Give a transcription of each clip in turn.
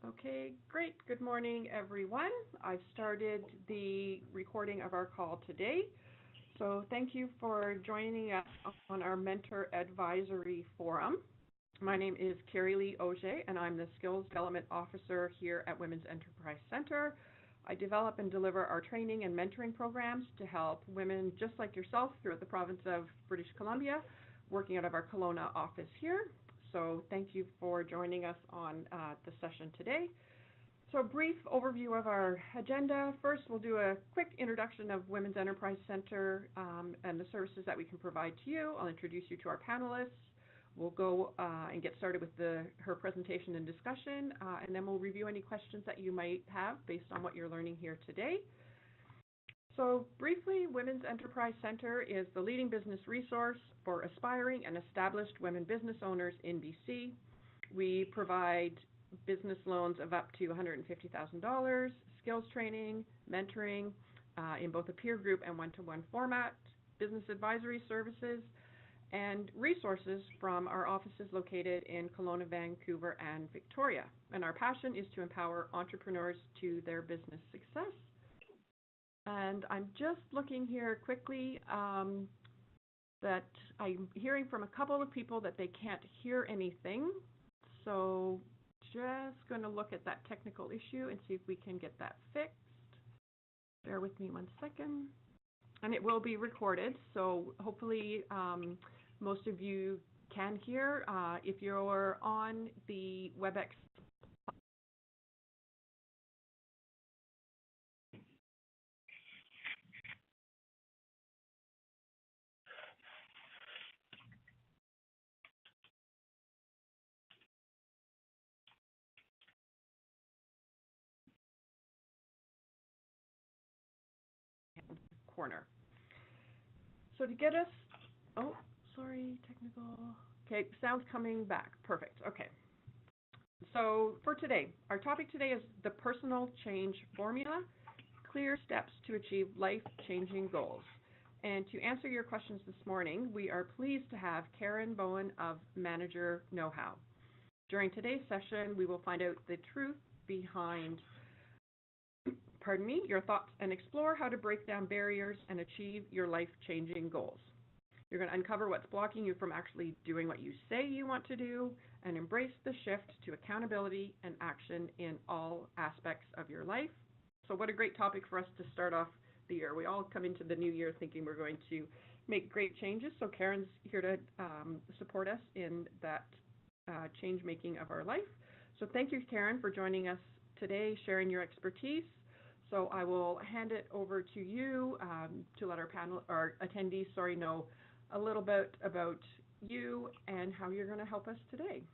Okay, great. Good morning, everyone. I've started the recording of our call today. So thank you for joining us on our Mentor Advisory Forum. My name is Kerrilee Auger, and I'm the Skills Development Officer here at Women's Enterprise Center. I develop and deliver our training and mentoring programs to help women just like yourself throughout the province of British Columbia, working out of our Kelowna office here. So thank you for joining us on the session today. So a brief overview of our agenda. First, we'll do a quick introduction of Women's Enterprise Center and the services that we can provide to you. I'll introduce you to our panelists. We'll go and get started with her presentation and discussion, and then we'll review any questions that you might have based on what you're learning here today. So briefly, Women's Enterprise Center is the leading business resource for aspiring and established women business owners in BC. We provide business loans of up to $150,000, skills training, mentoring in both a peer group and one-to-one format, business advisory services, and resources from our offices located in Kelowna, Vancouver, and Victoria. And our passion is to empower entrepreneurs to their business success. And I'm just looking here quickly that I'm hearing from a couple of people that they can't hear anything. So just going to look at that technical issue and see if we can get that fixed. Bear with me one second. And it will be recorded, so hopefully most of you can hear. If you're on the WebEx corner. So to get us, oh, sorry, technical. Okay, sound's coming back. Perfect. Okay. So for today, our topic today is the personal change formula, clear steps to achieve life-changing goals. And to answer your questions this morning, we are pleased to have Bowen of Manager Know-How. During today's session, we will find out the truth behind your thoughts and explore how to break down barriers and achieve your life-changing goals. You're going to uncover what's blocking you from actually doing what you say you want to do and embrace the shift to accountability and action in all aspects of your life. So what a great topic for us to start off the year. We all come into the new year thinking we're going to make great changes. So Karen's here to support us in that change making of our life. So thank you, Karen, for joining us today, sharing your expertise. So I will hand it over to you to let our attendees, know a little bit about you and how you're going to help us today.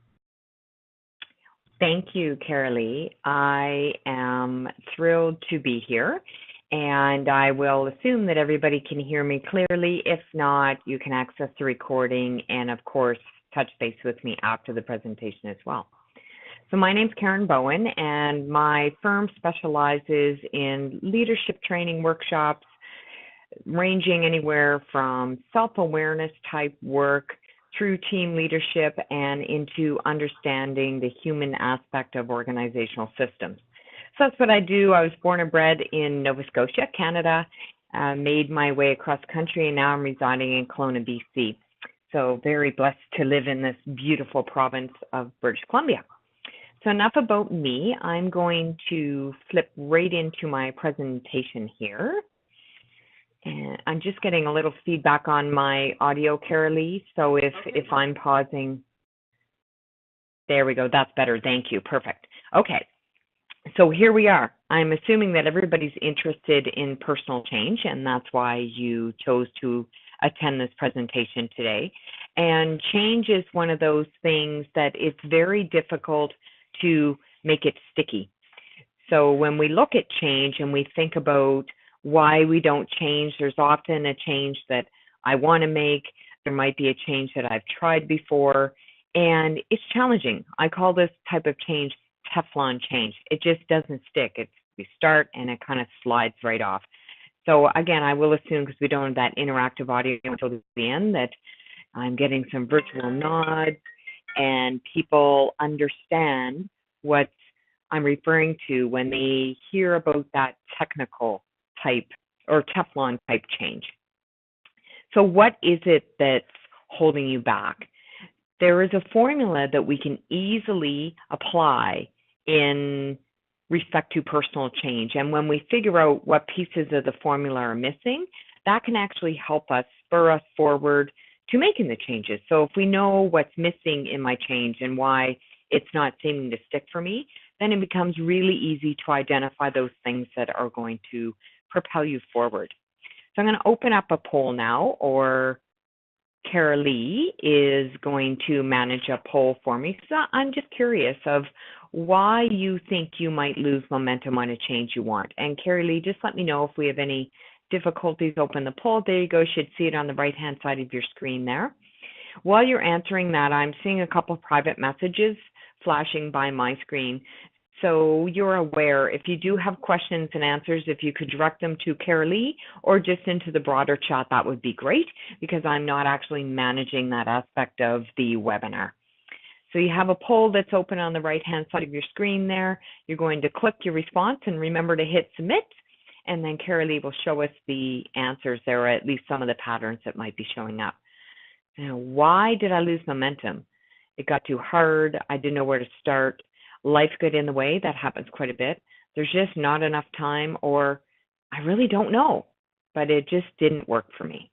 Thank you, Kerrilee. I am thrilled to be here, and I will assume that everybody can hear me clearly. If not, you can access the recording and, of course, touch base with me after the presentation as well. So my name's Bowen, and my firm specializes in leadership training workshops, ranging anywhere from self-awareness type work through team leadership and into understanding the human aspect of organizational systems. So that's what I do. I was born and bred in Nova Scotia, Canada, made my way across country, and now I'm residing in Kelowna, BC. So very blessed to live in this beautiful province of British Columbia. So enough about me. I'm going to flip right into my presentation here. And I'm just getting a little feedback on my audio, Kerrilee. So if I'm pausing, there we go. That's better. Thank you. Perfect. Okay. So here we are. I'm assuming that everybody's interested in personal change, and that's why you chose to attend this presentation today. And change is one of those things that it's very difficult to make it sticky. So when we look at change and we think about why we don't change, there's often a change that I want to make. There might be a change that I've tried before, and it's challenging. I call this type of change Teflon change. It just doesn't stick. We start and it kind of slides right off. So again, I will assume, because we don't have that interactive audio until the end, that I'm getting some virtual nods and people understand what's I'm referring to when they hear about that technical type or Teflon type change. So what is it that's holding you back? There is a formula that we can easily apply in respect to personal change. And when we figure out what pieces of the formula are missing, that can actually help us spur us forward to making the changes. So if we know what's missing in my change and why it's not seeming to stick for me, then it becomes really easy to identify those things that are going to propel you forward. So I'm going to open up a poll now, or Kerrilee is going to manage a poll for me. So I'm just curious of why you think you might lose momentum on a change you want. And Kerrilee, just let me know if we have any difficulties. Open the poll. There you go. You should see it on the right-hand side of your screen there. While you're answering that, I'm seeing a couple of private messages flashing by my screen. So you're aware, if you do have questions and answers, if you could direct them to Kerrilee or just into the broader chat, that would be great, because I'm not actually managing that aspect of the webinar. So you have a poll that's open on the right-hand side of your screen there. You're going to click your response and remember to hit submit, and then Kerrilee will show us the answers there, or at least some of the patterns that might be showing up. Now, why did I lose momentum? It got too hard. I didn't know where to start. Life got in the way. That happens quite a bit. There's just not enough time, or I really don't know, but it just didn't work for me.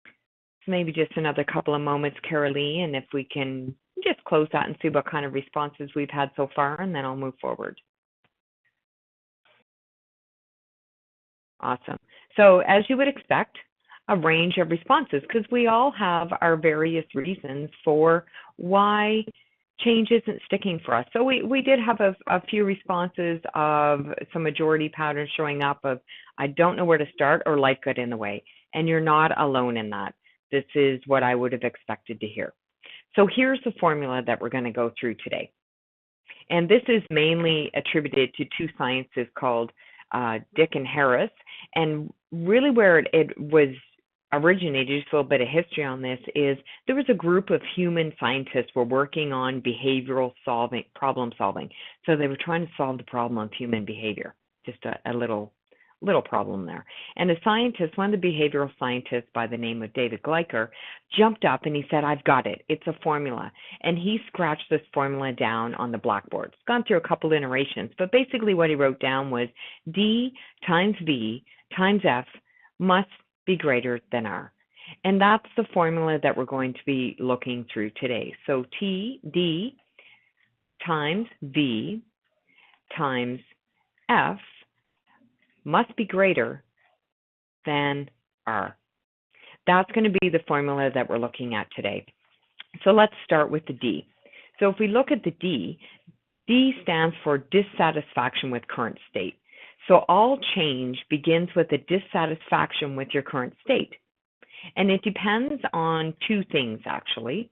So maybe just another couple of moments, Kerrilee, and if we can just close that and see what kind of responses we've had so far, and then I'll move forward. Awesome. So as you would expect, a range of responses, because we all have our various reasons for why change isn't sticking for us. So we did have a few responses of some majority patterns showing up of, I don't know where to start, or life got in the way. And you're not alone in that. This is what I would have expected to hear. So here's the formula that we're going to go through today. And this is mainly attributed to two scientists called Dick and Harris. And really where it was originated, just a little bit of history on this, is there was a group of human scientists who were working on behavioral problem solving. So they were trying to solve the problem of human behavior, just a little problem there. And the scientist, one of the behavioral scientists by the name of David Gleicher, jumped up and he said, I've got it. It's a formula. And he scratched this formula down on the blackboard. It's gone through a couple iterations, but basically what he wrote down was D times V times F must be greater than R. And that's the formula that we're going to be looking through today. So D times V times F must be greater than R. That's going to be the formula that we're looking at today. So let's start with the D. So if we look at the D stands for dissatisfaction with current state. So all change begins with a dissatisfaction with your current state. And it depends on two things, actually.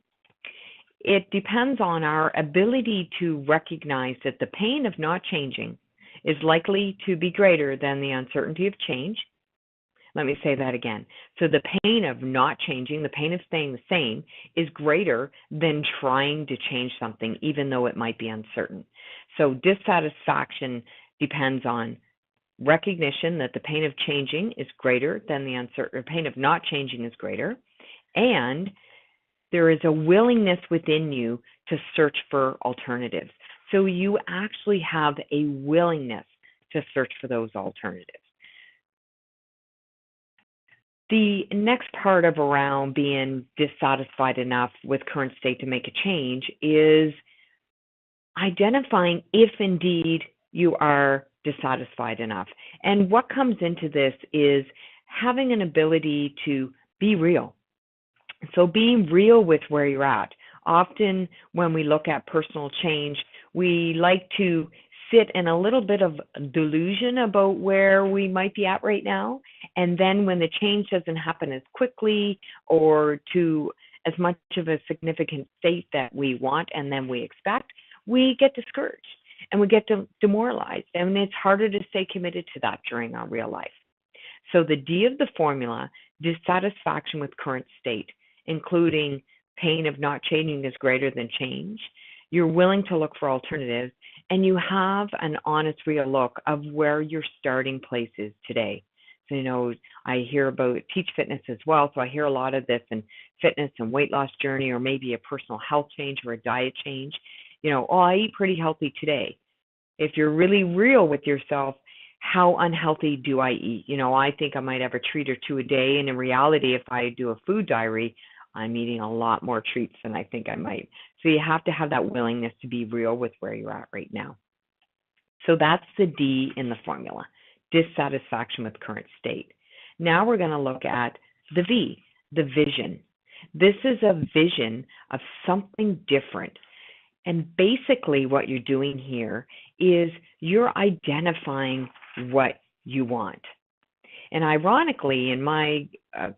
It depends on our ability to recognize that the pain of not changing is likely to be greater than the uncertainty of change. Let me say that again. So the pain of not changing, the pain of staying the same, is greater than trying to change something, even though it might be uncertain. So dissatisfaction depends on recognition that the pain of changing is greater than the pain of not changing is greater, and there is a willingness within you to search for alternatives. So you actually have a willingness to search for those alternatives. The next part of around being dissatisfied enough with current state to make a change is identifying if indeed you are dissatisfied enough. And what comes into this is having an ability to be real. So being real with where you're at. Often when we look at personal change, we like to sit in a little bit of delusion about where we might be at right now. And then when the change doesn't happen as quickly or to as much of a significant state that we want and then we expect, we get discouraged. And we get demoralized, and it's harder to stay committed to that during our real life. So the D of the formula, dissatisfaction with current state, including pain of not changing is greater than change. you're willing to look for alternatives, and you have an honest, real look of where your starting place is today. So, I hear about Teach Fitness as well, so I hear a lot of this in fitness and weight loss journey, or maybe a personal health change or a diet change. I eat pretty healthy today. If you're really real with yourself, how unhealthy do I eat? I think I might have a treat or two a day, and in reality, if I do a food diary, I'm eating a lot more treats than I think I might. So you have to have that willingness to be real with where you're at right now. So that's the D in the formula, dissatisfaction with current state. Now we're going to look at the V, the vision. This is a vision of something different. And basically what you're doing here is you're identifying what you want. And ironically, in my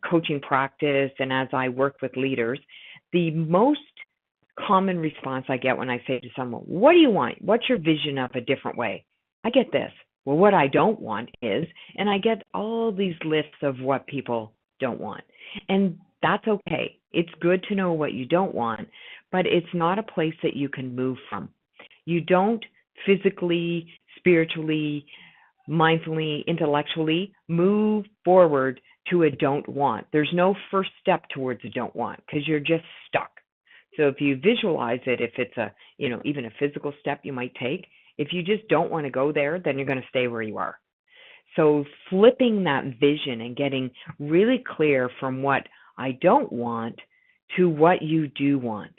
coaching practice and as I work with leaders, the most common response I get when I say to someone, what do you want? What's your vision of a different way? I get this. Well, what I don't want is, and I get all these lists of what people don't want. And that's okay. It's good to know what you don't want, but it's not a place that you can move from. You don't physically, spiritually, mindfully, intellectually move forward to a don't want. There's no first step towards a don't want because you're just stuck. So if you visualize it, if it's a, even a physical step you might take, if you just don't want to go there, then you're going to stay where you are. So flipping that vision and getting really clear from what I don't want to what you do want.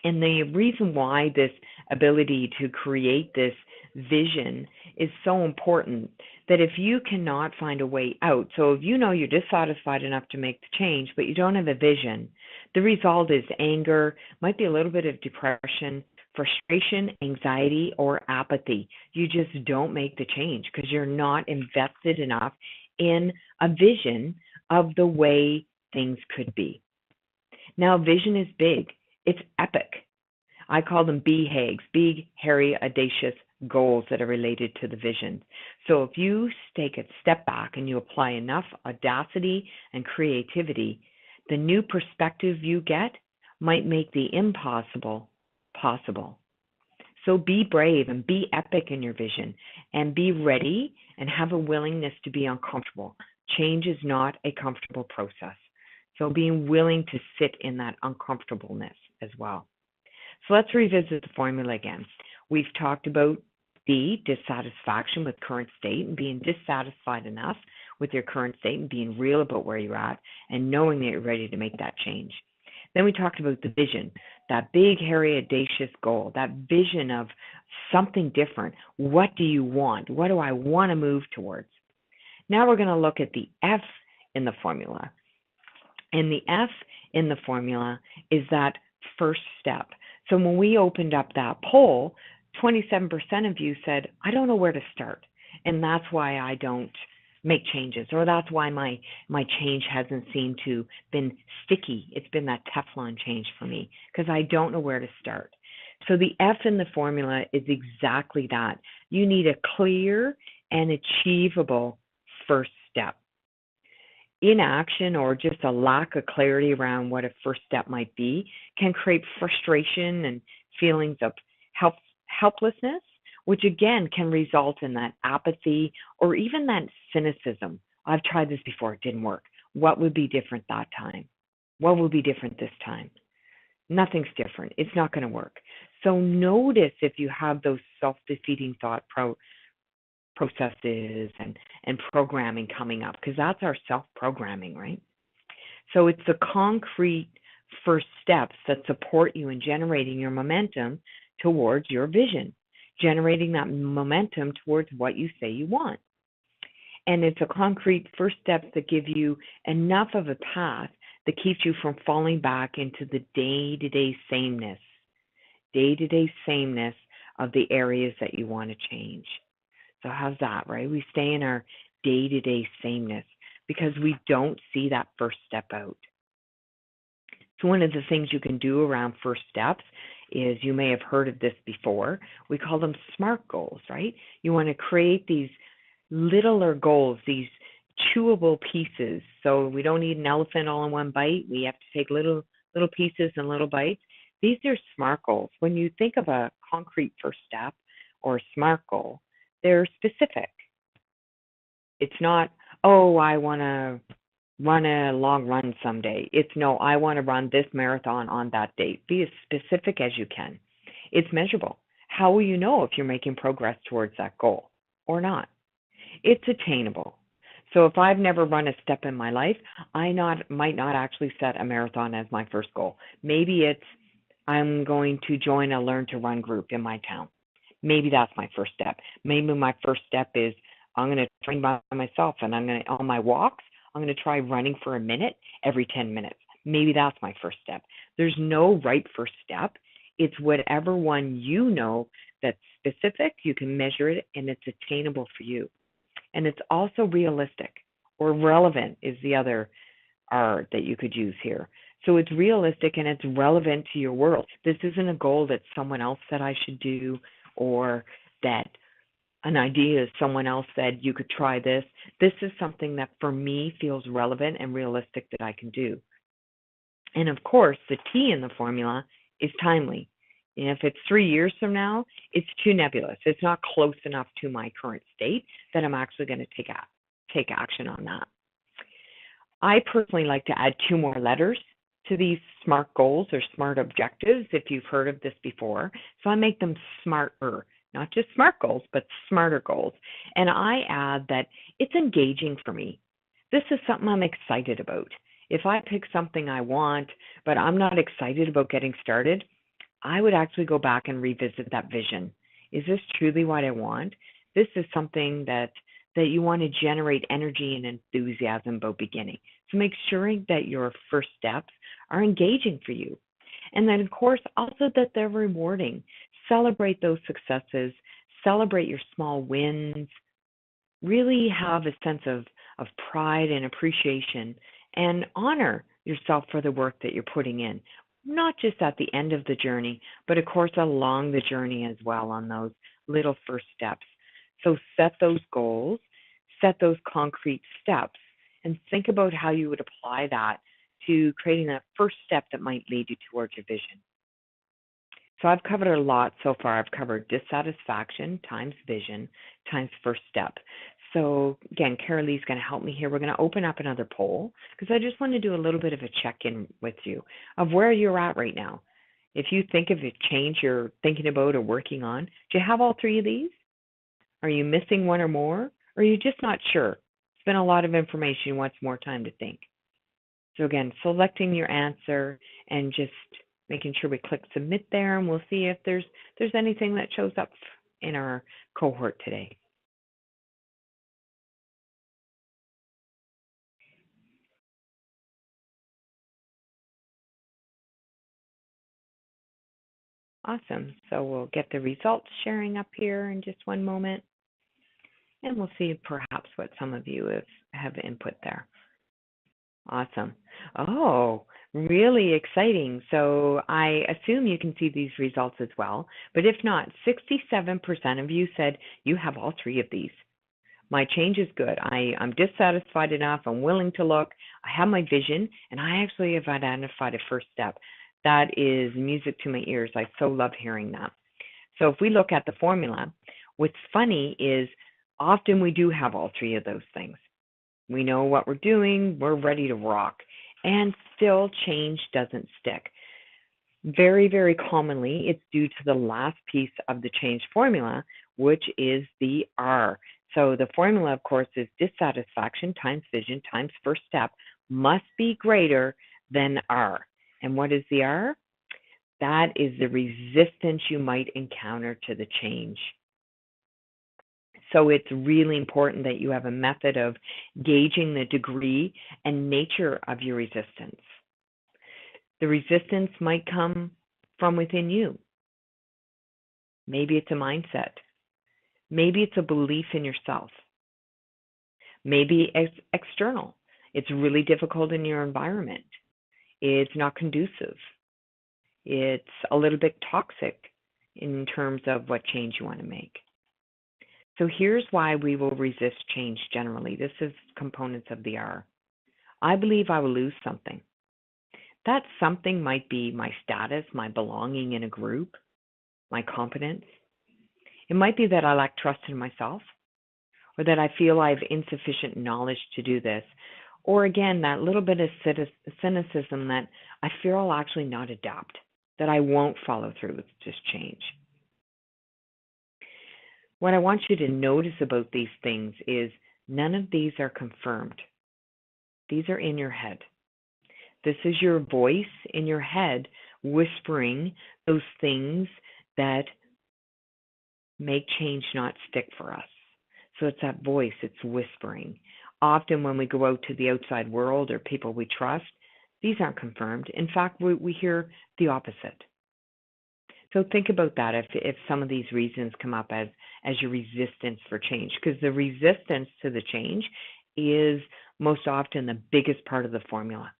And the reason why this ability to create this vision is so important, that if you cannot find a way out, so if you're dissatisfied enough to make the change, but you don't have a vision, the result is anger, might be a little bit of depression, frustration, anxiety, or apathy. You just don't make the change because you're not invested enough in a vision of the way things could be. Now, vision is big. It's epic. I call them BHAGs, big, hairy, audacious goals that are related to the vision. So if you take a step back and you apply enough audacity and creativity, the new perspective you get might make the impossible possible. So be brave and be epic in your vision and be ready and have a willingness to be uncomfortable. Change is not a comfortable process. So being willing to sit in that uncomfortableness as well. So let's revisit the formula again. We've talked about D, dissatisfaction with current state and being dissatisfied enough with your current state and being real about where you're at and knowing that you're ready to make that change. Then we talked about the vision, that big, hairy, audacious goal, that vision of something different. What do you want? What do I want to move towards? Now we're going to look at the F in the formula. And the F in the formula is that first step. So when we opened up that poll, 27% of you said, I don't know where to start. And that's why I don't make changes, or that's why my change hasn't seemed to been sticky. It's been that Teflon change for me because I don't know where to start. So the F in the formula is exactly that. You need a clear and achievable first step. Inaction or just a lack of clarity around what a first step might be can create frustration and feelings of helplessness, which again can result in that apathy or even that cynicism. I've tried this before, it didn't work. What would be different that time? What will be different this time? Nothing's different. It's not going to work. So notice if you have those self-defeating thought processes and programming coming up, because that's our self-programming, right? So it's the concrete first steps that support you in generating your momentum towards your vision, generating that momentum towards what you say you want. And it's a concrete first steps that give you enough of a path that keeps you from falling back into the day-to-day sameness of the areas that you want to change. So how's that, right? We stay in our day-to-day sameness because we don't see that first step out. So one of the things you can do around first steps is, you may have heard of this before, we call them SMART goals, right? You want to create these littler goals, these chewable pieces. So we don't need an elephant all in one bite. We have to take little pieces and little bites. These are SMART goals. When you think of a concrete first step or SMART goal, they're specific. It's not, oh, I want to run a long run someday. It's no, I want to run this marathon on that date. Be as specific as you can. It's measurable. How will you know if you're making progress towards that goal or not? It's attainable. So if I've never run a step in my life, might not actually set a marathon as my first goal. Maybe it's I'm going to join a Learn to Run group in my town. Maybe that's my first step. Maybe my first step is I'm going to train by myself, and on my walks, I'm going to try running for a minute every 10 minutes. Maybe that's my first step. There's no right first step. It's whatever one you know that's specific, you can measure it, and it's attainable for you. And it's also realistic, or relevant is the other R that you could use here. So it's realistic and it's relevant to your world. This isn't a goal that someone else said I should do, or that an idea is someone else said you could try this. This is something that for me feels relevant and realistic that I can do. And of course, the T in the formula is timely. And if it's 3 years from now, it's too nebulous. It's not close enough to my current state that I'm actually going to take action on that. I personally like to add 2 more letters to these SMART goals or SMART objectives, if you've heard of this before. So I make them smarter, not just SMART goals, but smarter goals. And I add that it's engaging for me. This is something I'm excited about. If I pick something I want, but I'm not excited about getting started, I would actually go back and revisit that vision. Is this truly what I want? This is something that you want to generate energy and enthusiasm about beginning. So make sure that your first steps are engaging for you. And then, of course, also that they're rewarding. Celebrate those successes. Celebrate your small wins. Really have a sense of pride and appreciation, and honor yourself for the work that you're putting in. Not just at the end of the journey, but of course along the journey as well on those little first steps. So set those goals, set those concrete steps, and think about how you would apply that to creating that first step that might lead you towards your vision. So I've covered a lot so far. I've covered dissatisfaction times vision times first step. So again, Kerrilee is going to help me here. We're going to open up another poll because I just want to do a little bit of a check-in with you of where you're at right now. If you think of a change you're thinking about or working on, do you have all 3 of these? Are you missing one or more? Or are you just not sure? It's been a lot of information. You want some more time to think. So again, selecting your answer and just making sure we click submit there, and we'll see if there's anything that shows up in our cohort today. Awesome. So we'll get the results sharing up here in just one moment, and we'll see perhaps what some of you have input there. Awesome. Oh, really exciting. So I assume you can see these results as well, but if not, 67% of you said you have all 3 of these. My change is good. I'm dissatisfied enough. I'm willing to look. I have my vision, and I actually have identified a first step. That is music to my ears. I so love hearing that. So if we look at the formula, what's funny is often we do have all 3 of those things. We know what we're doing. We're ready to rock. And still change doesn't stick. Very, very commonly, it's due to the last piece of the change formula, which is the R. So the formula, of course, is dissatisfaction times vision times first step must be greater than R. And what is the R? That is the resistance you might encounter to the change. So it's really important that you have a method of gauging the degree and nature of your resistance. The resistance might come from within you. Maybe it's a mindset. Maybe it's a belief in yourself. Maybe it's external. It's really difficult in your environment. It's not conducive. It's a little bit toxic in terms of what change you want to make. So here's why we will resist change generally. This is components of the R. I believe I will lose something. That something might be my status, my belonging in a group, my competence. It might be that I lack trust in myself, or that I feel I have insufficient knowledge to do this. Or again, that little bit of cynicism that I fear I'll actually not adapt, that I won't follow through with this change. What I want you to notice about these things is none of these are confirmed. These are in your head. This is your voice in your head whispering those things that make change not stick for us. So it's that voice, it's whispering. Often when we go out to the outside world or people we trust, these aren't confirmed. In fact, we hear the opposite. So think about that if some of these reasons come up as your resistance for change, because the resistance to the change is most often the biggest part of the formula.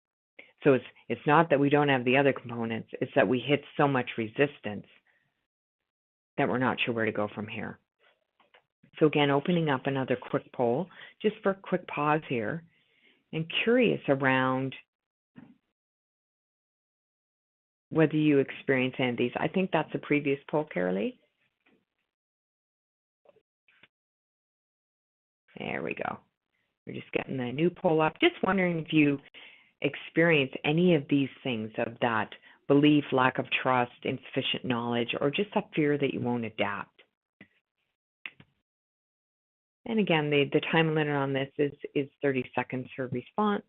So it's not that we don't have the other components, it's that we hit so much resistance that we're not sure where to go from here. So again, opening up another quick poll, just for a quick pause here, and curious around whether you experience any of these. I think that's a previous poll, Kerrilee. There we go. We're just getting the new poll up. Just wondering if you experience any of these things, of that belief, lack of trust, insufficient knowledge, or just that fear that you won't adapt. And again, the time limit on this is 30 seconds for response.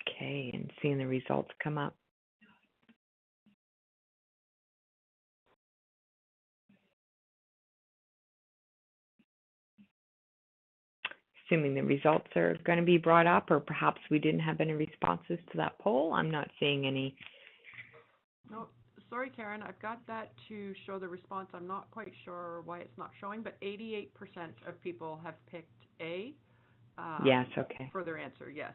Okay, and seeing the results come up. Assuming the results are going to be brought up, or perhaps we didn't have any responses to that poll. I'm not seeing any. No, sorry, Karen, I've got that to show the response. I'm not quite sure why it's not showing, but 88% of people have picked A. Yes, okay. For their answer, yes.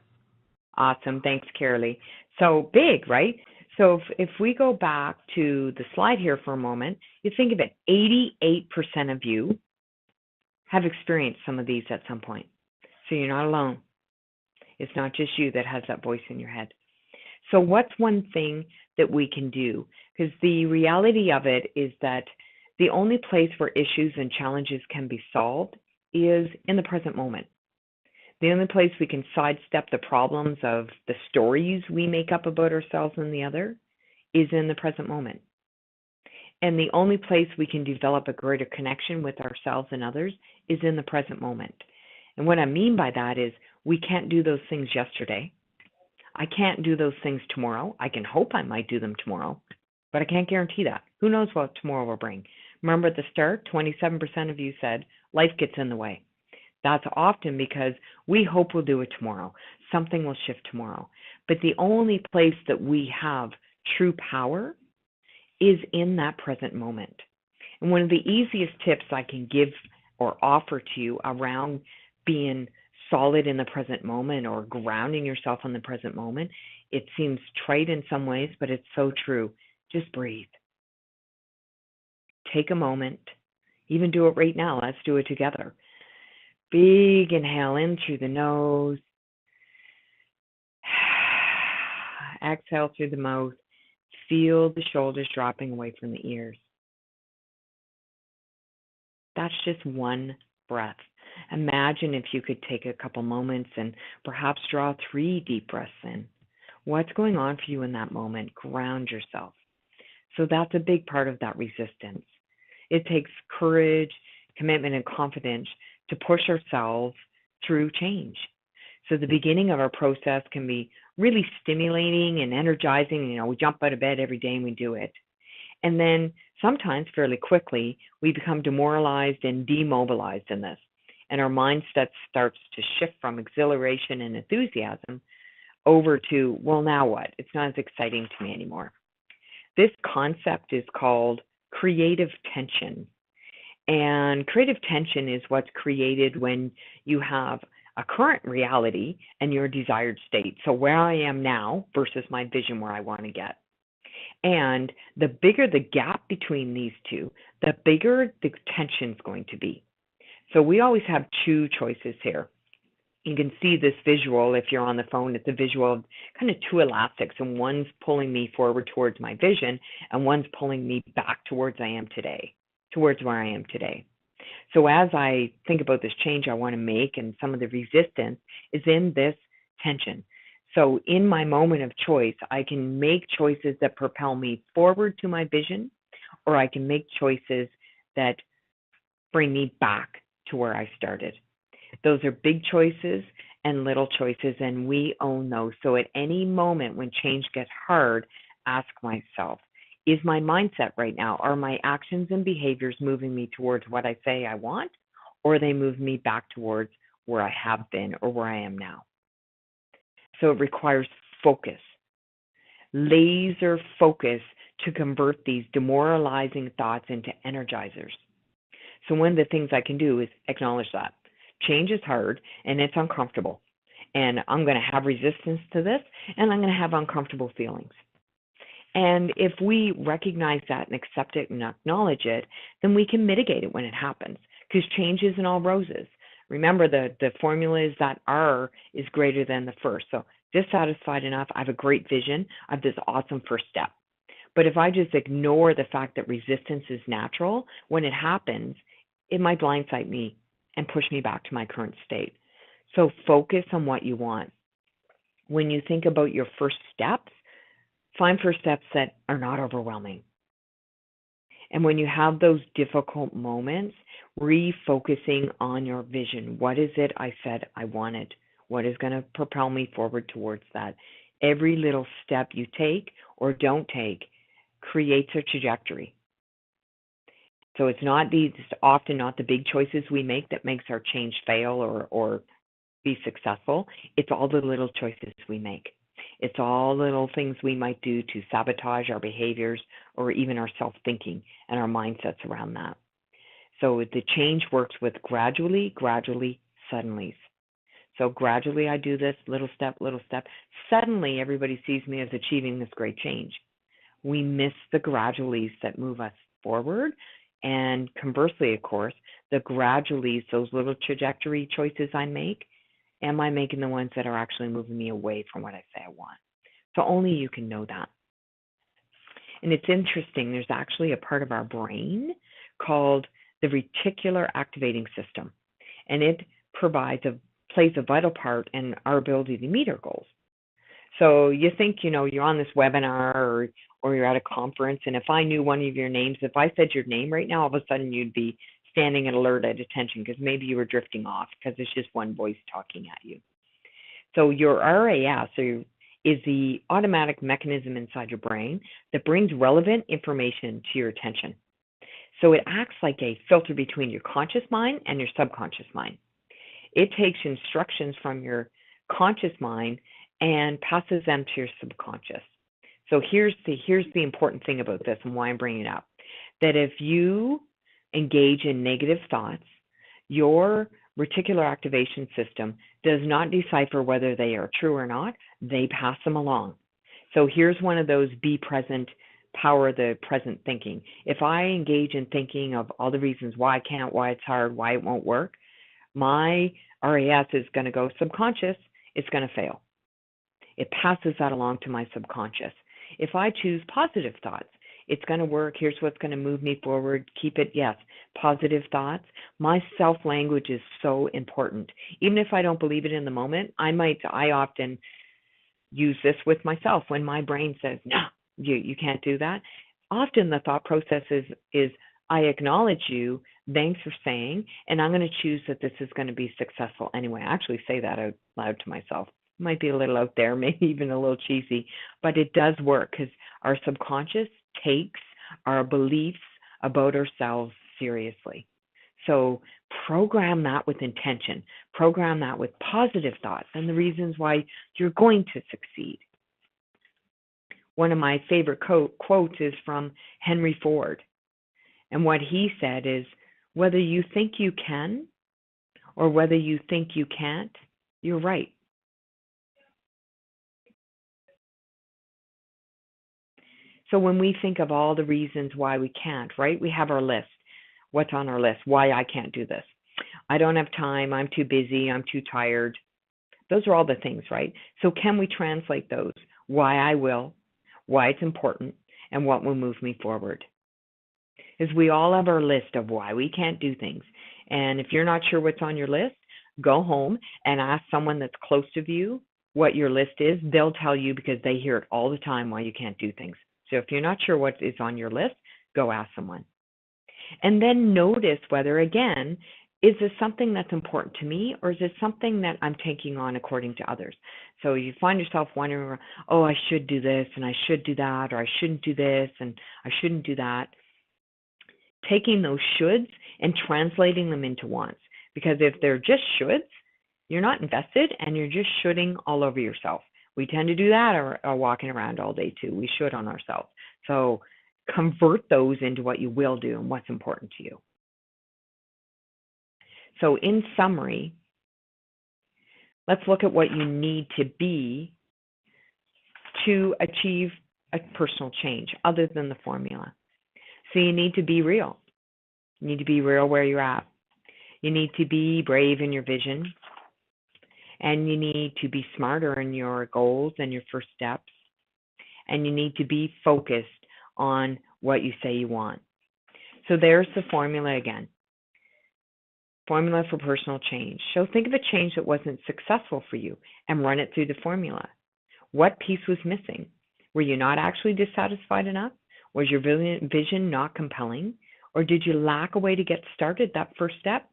Awesome, thanks, Kerrilee. So big, right? So if we go back to the slide here for a moment, you think of it, 88% of you have experienced some of these at some point. So you're not alone. It's not just you that has that voice in your head. So what's one thing that we can do? Because the reality of it is that the only place where issues and challenges can be solved is in the present moment. The only place we can sidestep the problems of the stories we make up about ourselves and the other is in the present moment. And the only place we can develop a greater connection with ourselves and others is in the present moment. And what I mean by that is we can't do those things yesterday. I can't do those things tomorrow. I can hope I might do them tomorrow, but I can't guarantee that. Who knows what tomorrow will bring? Remember at the start, 27% of you said life gets in the way. That's often because we hope we'll do it tomorrow. Something will shift tomorrow. But the only place that we have true power is in that present moment. And one of the easiest tips I can give or offer to you around being solid in the present moment or grounding yourself in the present moment, it seems trite in some ways, but it's so true. Just breathe. Take a moment. Even do it right now. Let's do it together. Big inhale in through the nose. Exhale through the mouth. Feel the shoulders dropping away from the ears. That's just one breath. Imagine if you could take a couple moments and perhaps draw 3 deep breaths in. What's going on for you in that moment? Ground yourself. So that's a big part of that resistance. It takes courage, commitment, and confidence to push ourselves through change. So the beginning of our process can be really stimulating and energizing. You know, we jump out of bed every day and we do it. And then sometimes fairly quickly, we become demoralized and demobilized in this. And our mindset starts to shift from exhilaration and enthusiasm over to, well, now what? It's not as exciting to me anymore. This concept is called creative tension. And creative tension is what's created when you have a current reality and your desired state. So where I am now versus my vision where I want to get. And the bigger the gap between these two, the bigger the tension's going to be. So we always have two choices here. You can see this visual if you're on the phone. It's a visual of kind of two elastics, and one's pulling me forward towards my vision, and one's pulling me back towards where I am today. So as I think about this change I want to make, and some of the resistance is in this tension. So in my moment of choice, I can make choices that propel me forward to my vision, or I can make choices that bring me back to where I started. Those are big choices and little choices, and we own those. So at any moment when change gets hard, ask myself, is my mindset right now? Are my actions and behaviors moving me towards what I say I want, or are they moving me back towards where I have been or where I am now? So it requires focus, laser focus, to convert these demoralizing thoughts into energizers. So one of the things I can do is acknowledge that. Change is hard and it's uncomfortable. And I'm going to have resistance to this, and I'm going to have uncomfortable feelings. And if we recognize that and accept it and acknowledge it, then we can mitigate it when it happens, because change isn't all roses. Remember, the formula is that R is greater than the first. So dissatisfied enough, I have a great vision, I have this awesome first step. But if I just ignore the fact that resistance is natural, when it happens, it might blindside me and push me back to my current state. So focus on what you want. When you think about your first steps, find first steps that are not overwhelming. And when you have those difficult moments, refocusing on your vision. What is it I said I wanted? What is going to propel me forward towards that? Every little step you take or don't take creates a trajectory. So it's often not the big choices we make that makes our change fail or be successful. It's all the little choices we make. It's all little things we might do to sabotage our behaviors or even our self-thinking and our mindsets around that. So the change works with gradually, suddenlies. So gradually I do this, little step. Suddenly everybody sees me as achieving this great change. We miss the graduallys that move us forward. And conversely, of course, the graduallys, those little trajectory choices I make, am I making the ones that are actually moving me away from what I say I want? So only you can know that. And it's interesting, there's actually a part of our brain called the reticular activating system. And it plays a vital part in our ability to meet our goals. So you think, you're on this webinar or you're at a conference, and if I knew one of your names, if I said your name right now, all of a sudden you'd be standing at alert at attention because maybe you were drifting off because it's just one voice talking at you. So your RAS is the automatic mechanism inside your brain that brings relevant information to your attention. So it acts like a filter between your conscious mind and your subconscious mind. It takes instructions from your conscious mind and passes them to your subconscious. So here's the important thing about this and why I'm bringing it up. That if you engage in negative thoughts, your reticular activation system does not decipher whether they are true or not. They pass them along. So here's one of those be present, power the present thinking. If I engage in thinking of all the reasons why I can't, why it's hard, why it won't work, my RAS is going to go subconscious, it's going to fail. It passes that along to my subconscious. If I choose positive thoughts, it's going to work. Here's what's going to move me forward. Keep it, yes, positive thoughts. My self-language is so important. Even if I don't believe it in the moment, I often use this with myself when my brain says, no, you can't do that. Often the thought process is I acknowledge you, thanks for saying, and I'm going to choose that this is going to be successful anyway. I actually say that out loud to myself. It might be a little out there, maybe even a little cheesy, but it does work because our subconscious takes our beliefs about ourselves seriously. So program that with intention. Program that with positive thoughts and the reasons why you're going to succeed. One of my favorite quotes is from Henry Ford. And what he said is, whether you think you can or whether you think you can't, you're right. So when we think of all the reasons why we can't, right? We have our list. What's on our list? Why I can't do this. I don't have time. I'm too busy. I'm too tired. Those are all the things, right? So can we translate those? Why I will, why it's important, and what will move me forward? Is we all have our list of why we can't do things. And if you're not sure what's on your list, go home and ask someone that's close to you what your list is. They'll tell you because they hear it all the time why you can't do things. So if you're not sure what is on your list, go ask someone. And then notice whether, again, is this something that's important to me, or is it something that I'm taking on according to others? So you find yourself wondering, oh, I should do this and I should do that, or I shouldn't do this and I shouldn't do that. Taking those shoulds and translating them into wants. Because if they're just shoulds, you're not invested and you're just shoulding all over yourself. We tend to do that or walking around all day too. We should on ourselves. So convert those into what you will do and what's important to you. So in summary, let's look at what you need to be to achieve a personal change other than the formula. So you need to be real. You need to be real where you're at. You need to be brave in your vision. And you need to be smarter in your goals and your first steps. And you need to be focused on what you say you want. So there's the formula again. Formula for personal change. So think of a change that wasn't successful for you and run it through the formula. What piece was missing? Were you not actually dissatisfied enough? Was your vision not compelling? Or did you lack a way to get started, that first step?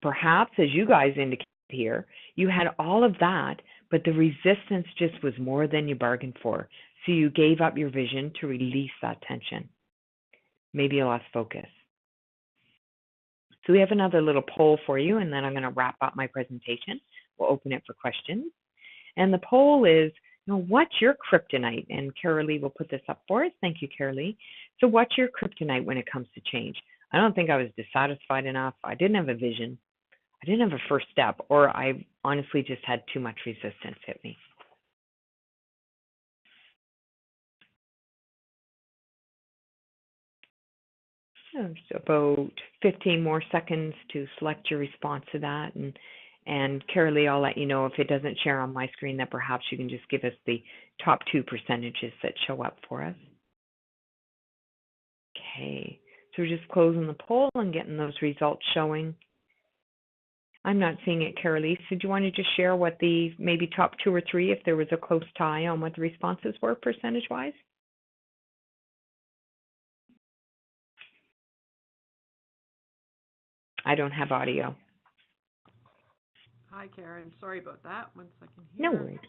Perhaps, as you guys indicate here, you had all of that, but the resistance just was more than you bargained for. So you gave up your vision to release that tension. Maybe you lost focus. So we have another little poll for you, and then I'm going to wrap up my presentation. We'll open it for questions. And the poll is, what's your kryptonite? And Kerrilee will put this up for us. Thank you, Kerrilee. So what's your kryptonite when it comes to change? I don't think I was dissatisfied enough. I didn't have a vision. I didn't have a first step, or I honestly just had too much resistance hit me. Just about 15 more seconds to select your response to that. And Kerrilee, I'll let you know if it doesn't share on my screen that perhaps you can just give us the top 2 percentages that show up for us. Okay, so we're just closing the poll and getting those results showing. I'm not seeing it, Kerrilee. So do you want to just share what the maybe top 2 or 3, if there was a close tie on what the responses were percentage-wise? I don't have audio. Hi, Karen. Sorry about that. 1 second here. No worries.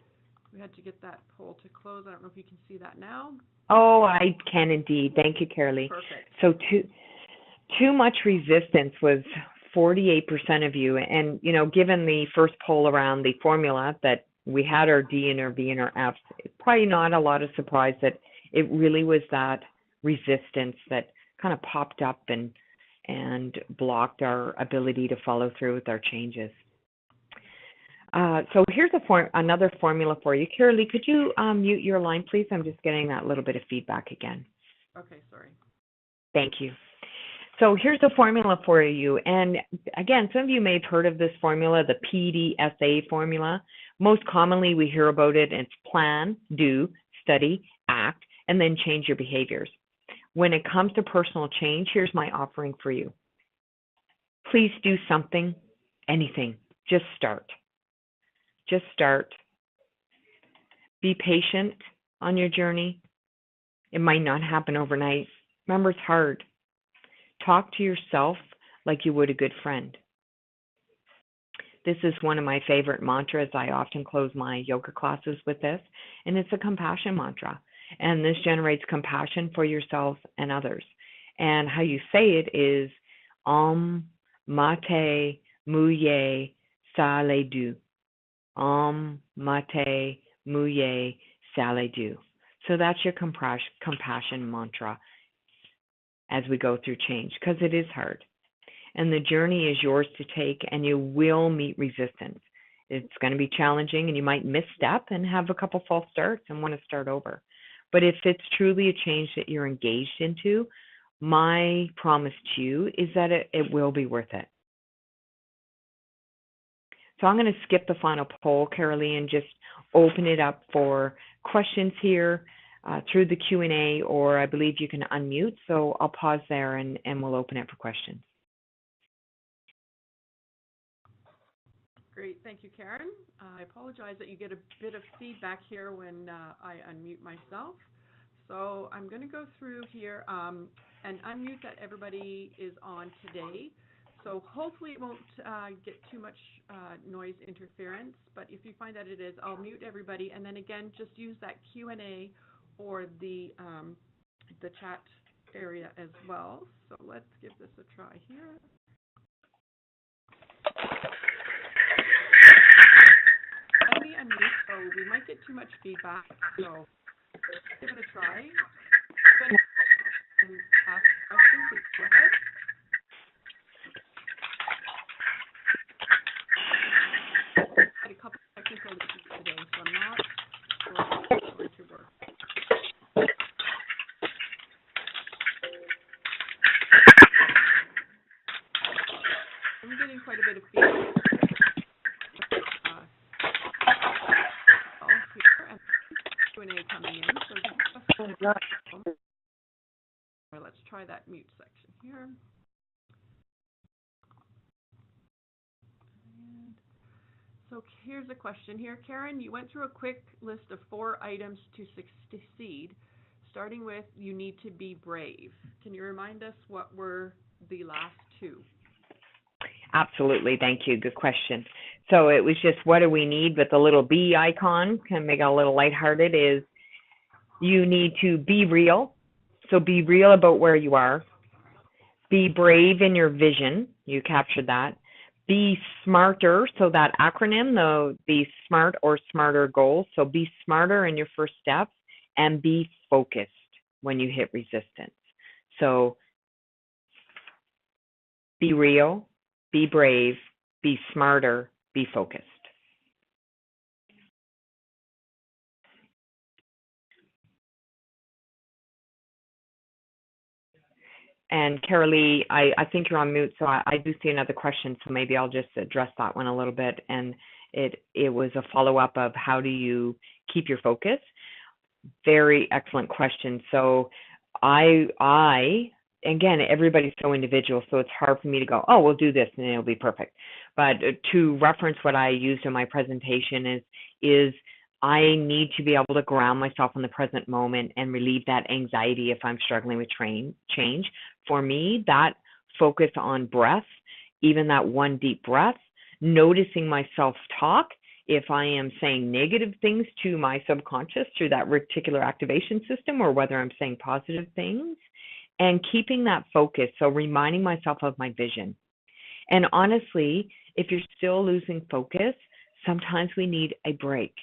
We had to get that poll to close. I don't know if you can see that now. Oh, I can indeed. Thank you, Kerrilee. Perfect. So too much resistance was 48% of you. And, given the first poll around the formula that we had our D and our B and our F, it's probably not a lot of surprise that it really was that resistance that kind of popped up and blocked our ability to follow through with our changes. So here's another formula for you. Kerrilee, could you mute your line, please? I'm just getting that little bit of feedback again. Okay, sorry. Thank you. So here's the formula for you. And again, some of you may have heard of this formula, the PDSA formula. Most commonly, we hear about it, and it's plan, do, study, act, and then change your behaviors. When it comes to personal change, here's my offering for you. Please do something, anything. Just start. Just start. Be patient on your journey. It might not happen overnight. Remember, it's hard. Talk to yourself like you would a good friend. This is one of my favorite mantras. I often close my yoga classes with this, and it's a compassion mantra. And this generates compassion for yourself and others. And how you say it is Om Mate Muye Sale Du. Om Mate Muye Sale Du. So that's your compassion mantra as we go through change, because it is hard. And the journey is yours to take, and you will meet resistance. It's going to be challenging, and you might misstep and have a couple false starts and want to start over. But if it's truly a change that you're engaged into, my promise to you is that it will be worth it. So I'm going to skip the final poll, Kerrilee, and just open it up for questions here through the Q&A, or I believe you can unmute. So I'll pause there and we'll open it for questions. Great, thank you, Karen. I apologize that you get a bit of feedback here when I unmute myself. So I'm going to go through here and unmute that everybody is on today. So hopefully it won't get too much noise interference, but if you find that it is, I'll mute everybody, and then again, just use that Q&A or the chat area as well. So let's give this a try here. Let me unmute, so we might get too much feedback, so give it a try. And ask questions, please go ahead. A couple of technical issues today, so I'm not sure if it's going to work. I'm getting quite a bit of feedback. Here and Q&A coming in. So let's try that mute section here. So here's a question here. Karen, you went through a quick list of 4 items to succeed, starting with you need to be brave. Can you remind us what were the last 2? Absolutely. Thank you. Good question. So it was just what do we need with the little B icon, can make it a little lighthearted, is you need to be real. So be real about where you are. Be brave in your vision. You captured that. Be smarter. So that acronym, the SMART or SMARTER goals. So be smarter in your first steps, and be focused when you hit resistance. So be real, be brave, be smarter, be focused. And Kerrilee, I think you're on mute, so I do see another question, so maybe I'll just address that one a little bit. And it was a follow-up of how do you keep your focus? Very excellent question. So again, everybody's so individual, so it's hard for me to go, oh, we'll do this and it'll be perfect. But to reference what I used in my presentation is I need to be able to ground myself in the present moment and relieve that anxiety if I'm struggling with change. For me, that focus on breath, even that one deep breath, noticing my self-talk, if I am saying negative things to my subconscious through that reticular activation system, or whether I'm saying positive things, and keeping that focus, so reminding myself of my vision. And honestly, if you're still losing focus, sometimes we need a break.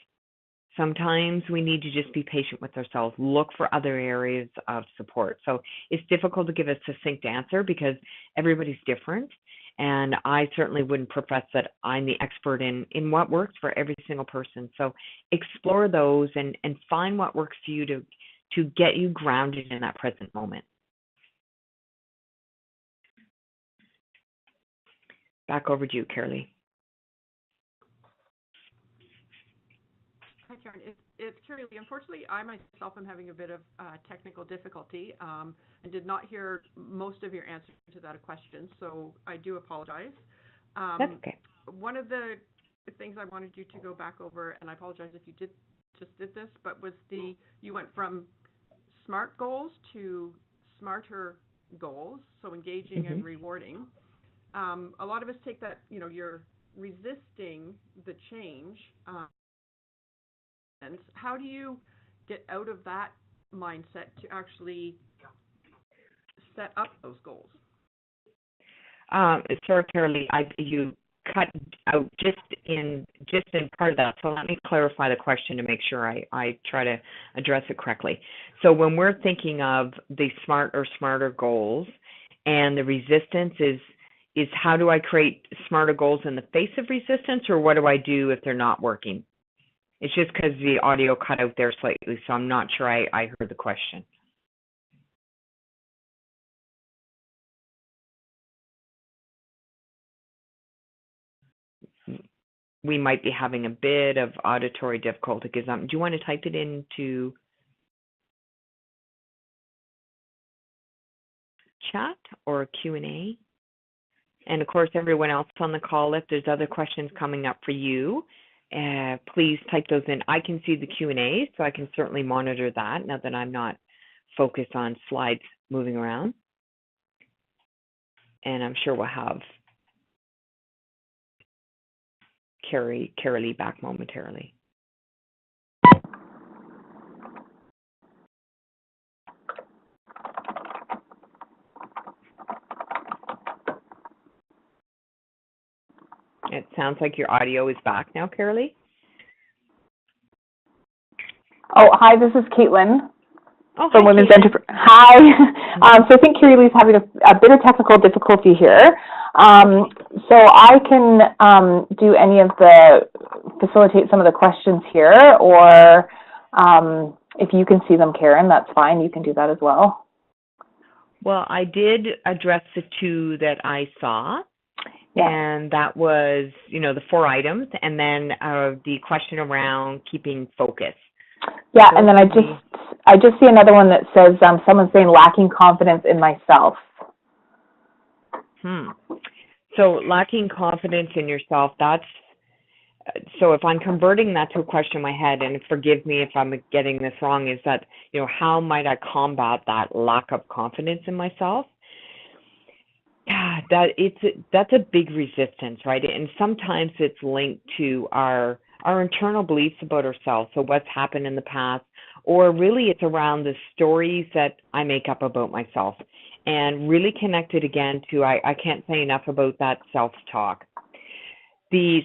Sometimes we need to just be patient with ourselves, look for other areas of support. So it's difficult to give a succinct answer because everybody's different. And I certainly wouldn't profess that I'm the expert in what works for every single person. So explore those and find what works for you to get you grounded in that present moment. Back over to you, Kerrilee. Hi, Karen. It's Kerrilee. Unfortunately, I myself am having a bit of technical difficulty and did not hear most of your answer to that question, so I do apologize. That's okay. One of the things I wanted you to go back over, and I apologize if you just did this, but was you went from SMART goals to SMARTER goals, so engaging and rewarding. A lot of us take that, you're resisting the change. And how do you get out of that mindset to actually set up those goals? Sorry, Kerrilee, you cut out just in part of that. So let me clarify the question to make sure I try to address it correctly. So when we're thinking of the SMART or SMARTER goals, and the resistance is how do I create smarter goals in the face of resistance, or what do I do if they're not working? It's just because the audio cut out there slightly, so I'm not sure I heard the question. We might be having a bit of auditory difficulty. Do you want to type it into chat or Q&A? And of course, everyone else on the call, if there's other questions coming up for you, please type those in. I can see the Q&A, so I can certainly monitor that now that I'm not focused on slides moving around. And I'm sure we'll have Kerrilee back momentarily. It sounds like your audio is back now, Kerrilee. Oh, hi, this is Caitlin from Women's Enterprise. Hi. So I think Kerrilee's having a bit of technical difficulty here. So I can do any of facilitate some of the questions here, or if you can see them, Karen, that's fine. You can do that as well. Well, I did address the two that I saw. Yeah. And that was, the 4 items, and then the question around keeping focus. Yeah, so, and then I just see another one that says someone's saying lacking confidence in myself. So lacking confidence in yourself, so if I'm converting that to a question in my head, and forgive me if I'm getting this wrong, is that, how might I combat that lack of confidence in myself? Yeah, that's a big resistance, right? And sometimes it's linked to our internal beliefs about ourselves, so what's happened in the past, or really it's around the stories that I make up about myself, and really connected again to, I can't say enough about that self-talk.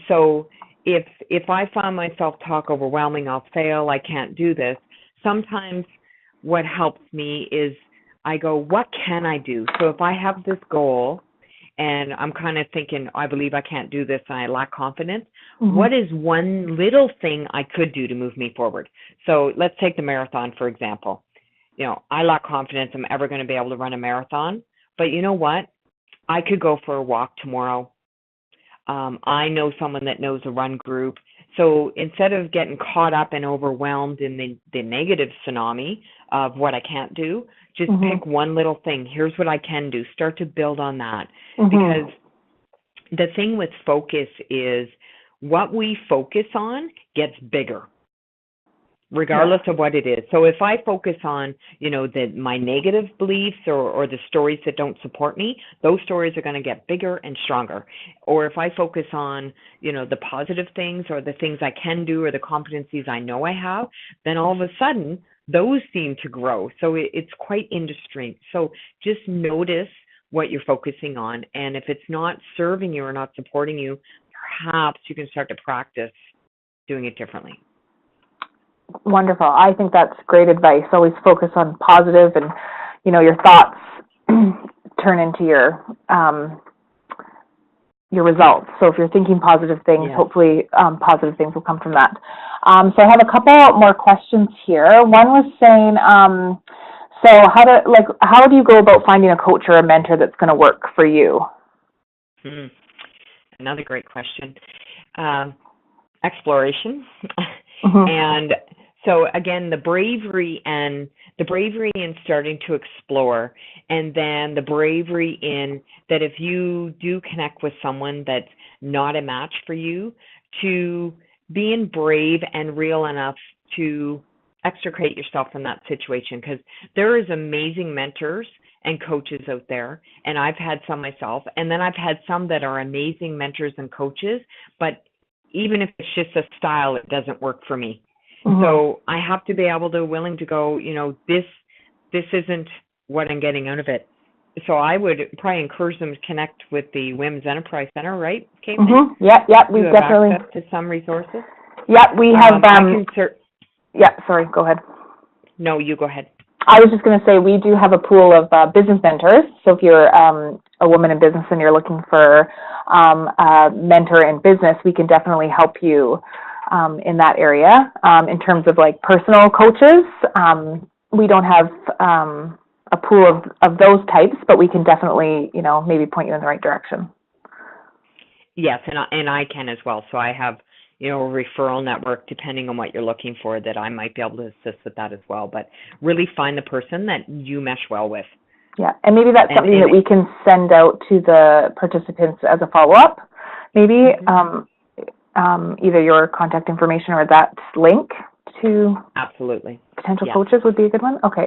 So if I find my self-talk overwhelming, I'll fail, I can't do this, sometimes what helps me is I go, what can I do? So if I have this goal and I'm kind of thinking, I believe I can't do this and I lack confidence, what is one little thing I could do to move me forward? So let's take the marathon, for example. I lack confidence I'm ever going to be able to run a marathon, but you know what? I could go for a walk tomorrow. I know someone that knows a run group. So instead of getting caught up and overwhelmed in the negative tsunami of what I can't do, just pick one little thing. Here's what I can do. Start to build on that. Because the thing with focus is what we focus on gets bigger, regardless of what it is. So if I focus on, my negative beliefs or the stories that don't support me, those stories are going to get bigger and stronger. Or if I focus on, the positive things or the things I can do or the competencies I know I have, then all of a sudden those seem to grow. So it's quite interesting. So just notice what you're focusing on. And if it's not serving you or not supporting you, perhaps you can start to practice doing it differently. Wonderful. I think that's great advice. Always focus on positive, and, your thoughts turn into your results. So if you're thinking positive things, hopefully positive things will come from that. So I have a couple more questions here. One was saying, so how do you go about finding a coach or a mentor that's going to work for you? Another great question. Exploration. And so again, the bravery in starting to explore, and then the bravery in that if you do connect with someone that's not a match for you, to being brave and real enough to extricate yourself from that situation, because there is amazing mentors and coaches out there, and I've had some myself, and then I've had some that are amazing mentors and coaches, but even if it's just a style, it doesn't work for me. So I have to be willing to go, this isn't what I'm getting out of it. So I would probably encourage them to connect with the Women's Enterprise Center, right, Kate? Yeah, we definitely have access to some resources. Yeah, we have. Yeah, sorry, go ahead. No, you go ahead. I was just going to say we do have a pool of business mentors. So if you're a woman in business and you're looking for a mentor in business, we can definitely help you in that area. In terms of like personal coaches, we don't have a pool of those types, but we can definitely, maybe point you in the right direction. Yes, and I can as well. So I have, a referral network depending on what you're looking for that I might be able to assist with that as well. But really find the person that you mesh well with. Yeah, and maybe that's something that we can send out to the participants as a follow-up, maybe. Either your contact information or that link to absolutely potential coaches would be a good one. Okay.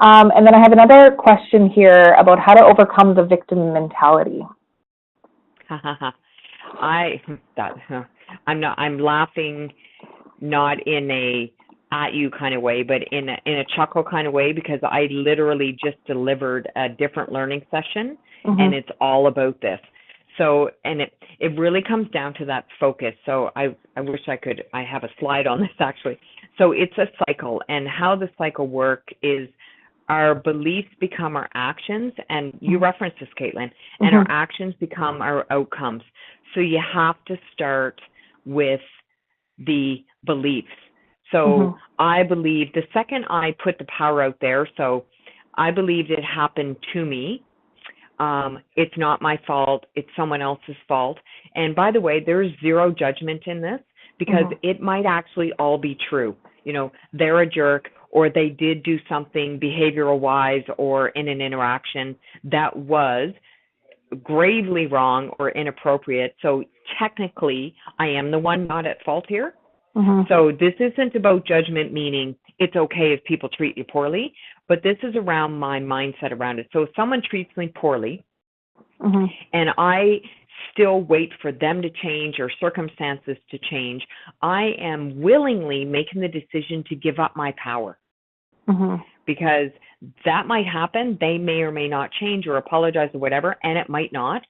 And then I have another question here about how to overcome the victim mentality. I'm laughing not in a at you kind of way, but in a chuckle kind of way, because I literally just delivered a different learning session and it's all about this. So, and it really comes down to that focus. So I wish I have a slide on this actually. So it's a cycle, and how the cycle works is our beliefs become our actions, and you referenced this, Caitlin, and our actions become our outcomes. So you have to start with the beliefs. So I believe the second I put the power out there, so I believed it happened to me. It's not my fault. It's someone else's fault. And by the way, there's zero judgment in this, because it might actually all be true. They're a jerk, or they did do something behavioral-wise or in an interaction that was gravely wrong or inappropriate. So technically, I am the one not at fault here. So this isn't about judgment, meaning it's okay if people treat you poorly, but this is around my mindset around it. So if someone treats me poorly and I still wait for them to change or circumstances to change, I am willingly making the decision to give up my power. Because that might happen. They may or may not change or apologize or whatever, and it might not.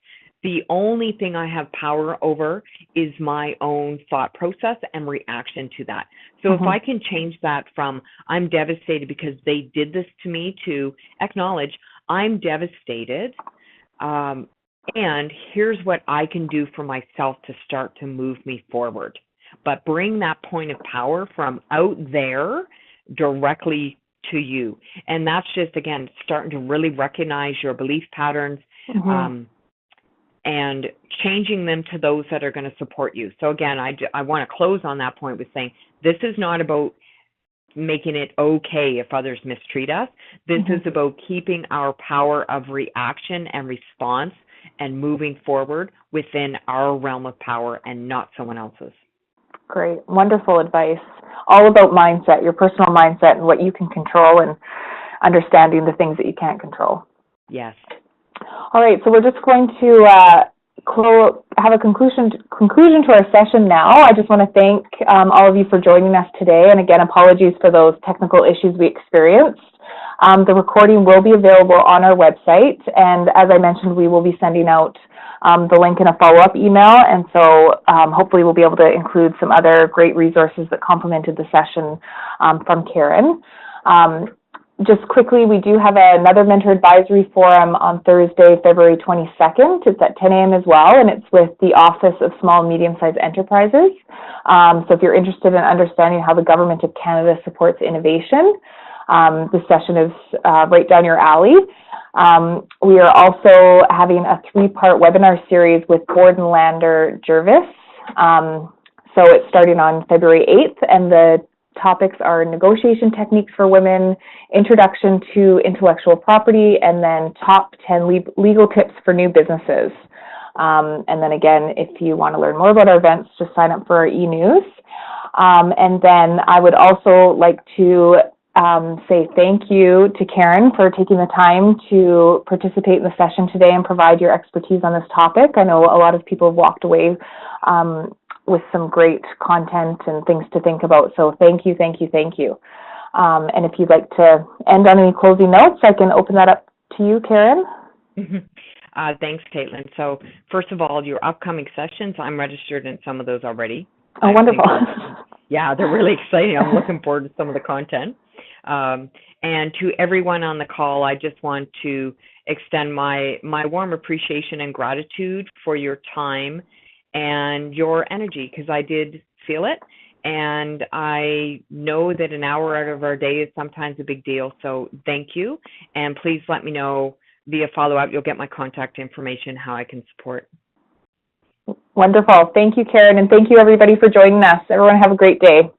The only thing I have power over is my own thought process and reaction to that. So if I can change that from I'm devastated because they did this to me to acknowledge I'm devastated, and here's what I can do for myself to start to move me forward. But bring that point of power from out there directly to you. And that's just, again, starting to really recognize your belief patterns, and changing them to those that are going to support you. So again, I want to close on that point with saying this is not about making it okay if others mistreat us. This is about keeping our power of reaction and response and moving forward within our realm of power and not someone else's. Great. Wonderful advice. All about mindset, your personal mindset, and what you can control, and understanding the things that you can't control. Yes. All right, so we're just going to have a conclusion to our session now. I just want to thank all of you for joining us today, and again, apologies for those technical issues we experienced. The recording will be available on our website, and as I mentioned, we will be sending out the link in a follow-up email, and so hopefully we'll be able to include some other great resources that complemented the session from Karen. Just quickly, we do have another Mentor Advisory Forum on Thursday, February 22nd. It's at 10 a.m. as well, and it's with the Office of Small and Medium-Sized Enterprises. So if you're interested in understanding how the Government of Canada supports innovation, this session is right down your alley. We are also having a 3-part webinar series with Gordon Lander Jervis. So it's starting on February 8th, and the topics are negotiation techniques for women, introduction to intellectual property, and then top 10 legal tips for new businesses. And then again, if you want to learn more about our events, just sign up for our e-news. And then I would also like to say thank you to Karen for taking the time to participate in the session today and provide your expertise on this topic. I know a lot of people have walked away with some great content and things to think about. So thank you, thank you, thank you. And if you'd like to end on any closing notes, I can open that up to you, Karen. Thanks, Caitlin. So first of all, your upcoming sessions, I'm registered in some of those already. Oh, wonderful. Yeah, they're really exciting. I'm looking forward to some of the content. And to everyone on the call, I just want to extend my warm appreciation and gratitude for your time and your energy, because I did feel it. And I know that an hour out of our day is sometimes a big deal. So thank you. And please let me know via follow-up. You'll get my contact information, how I can support. Wonderful. Thank you, Karen. And thank you, everybody, for joining us. Everyone have a great day.